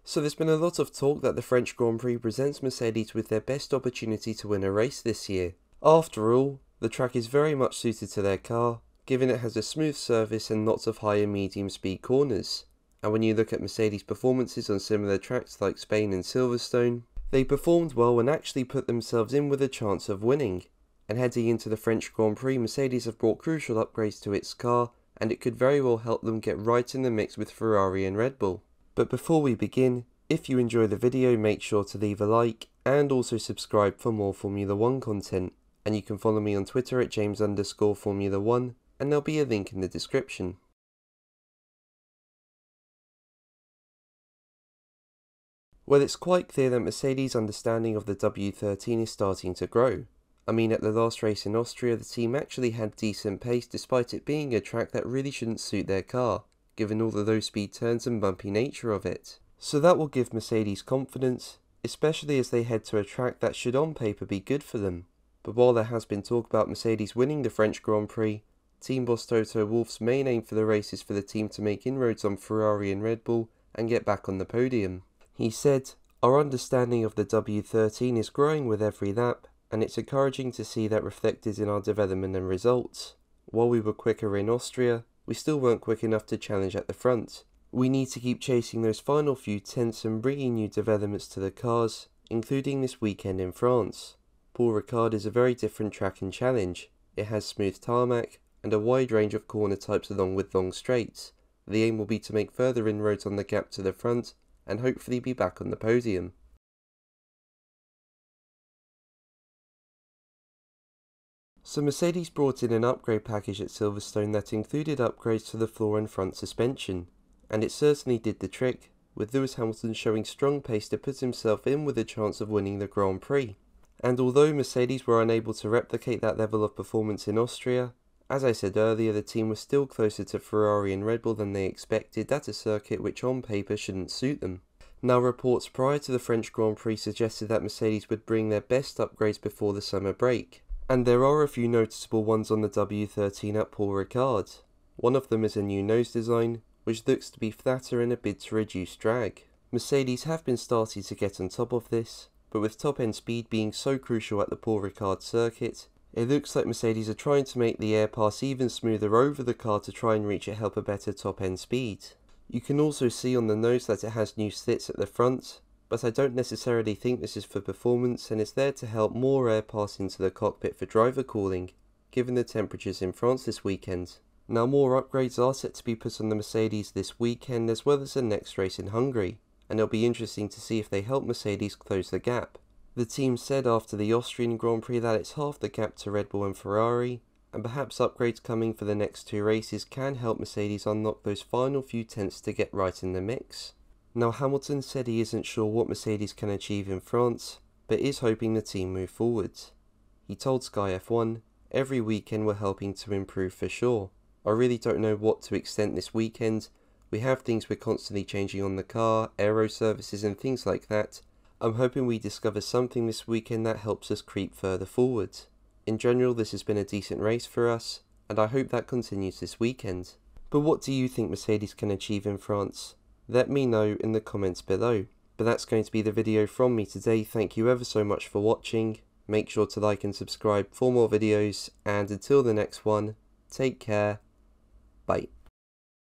So there's been a lot of talk that the French Grand Prix presents Mercedes with their best opportunity to win a race this year. After all, the track is very much suited to their car, given it has a smooth surface and lots of high and medium speed corners. And when you look at Mercedes' performances on similar tracks like Spain and Silverstone, they performed well and actually put themselves in with a chance of winning. And heading into the French Grand Prix, Mercedes have brought crucial upgrades to its car, and it could very well help them get right in the mix with Ferrari and Red Bull. But before we begin, if you enjoy the video, make sure to leave a like and also subscribe for more Formula 1 content. And you can follow me on Twitter at James_Formula1, and there'll be a link in the description. Well, it's quite clear that Mercedes' understanding of the W13 is starting to grow. I mean, at the last race in Austria, the team actually had decent pace despite it being a track that really shouldn't suit their car, given all the low speed turns and bumpy nature of it. So that will give Mercedes confidence, especially as they head to a track that should on paper be good for them. But while there has been talk about Mercedes winning the French Grand Prix, team boss Toto Wolff's main aim for the race is for the team to make inroads on Ferrari and Red Bull and get back on the podium. He said, "Our understanding of the W13 is growing with every lap, and it's encouraging to see that reflected in our development and results. While we were quicker in Austria, we still weren't quick enough to challenge at the front. We need to keep chasing those final few tenths and bringing new developments to the cars, including this weekend in France. Paul Ricard is a very different track and challenge. It has smooth tarmac and a wide range of corner types along with long straights. The aim will be to make further inroads on the gap to the front and hopefully be back on the podium." So Mercedes brought in an upgrade package at Silverstone that included upgrades to the floor and front suspension, and it certainly did the trick, with Lewis Hamilton showing strong pace to put himself in with a chance of winning the Grand Prix. And although Mercedes were unable to replicate that level of performance in Austria, as I said earlier, the team was still closer to Ferrari and Red Bull than they expected at a circuit which on paper shouldn't suit them. Now, reports prior to the French Grand Prix suggested that Mercedes would bring their best upgrades before the summer break. And there are a few noticeable ones on the W13 at Paul Ricard. One of them is a new nose design, which looks to be flatter in a bid to reduce drag. Mercedes have been starting to get on top of this, but with top-end speed being so crucial at the Paul Ricard circuit, it looks like Mercedes are trying to make the air pass even smoother over the car to try and reach a better top-end speed. You can also see on the nose that it has new slits at the front, but I don't necessarily think this is for performance and is there to help more air pass into the cockpit for driver cooling, given the temperatures in France this weekend. Now, more upgrades are set to be put on the Mercedes this weekend as well as the next race in Hungary, and it'll be interesting to see if they help Mercedes close the gap. The team said after the Austrian Grand Prix that it's half the gap to Red Bull and Ferrari, and perhaps upgrades coming for the next two races can help Mercedes unlock those final few tenths to get right in the mix. Now, Hamilton said he isn't sure what Mercedes can achieve in France, but is hoping the team move forwards. He told Sky F1, "Every weekend we're helping to improve for sure. I really don't know what to extent this weekend. We have things we're constantly changing on the car, aero services and things like that. I'm hoping we discover something this weekend that helps us creep further forward. In general, this has been a decent race for us, and I hope that continues this weekend." But what do you think Mercedes can achieve in France? Let me know in the comments below. But that's going to be the video from me today. Thank you ever so much for watching. Make sure to like and subscribe for more videos, and until the next one, take care. Bye.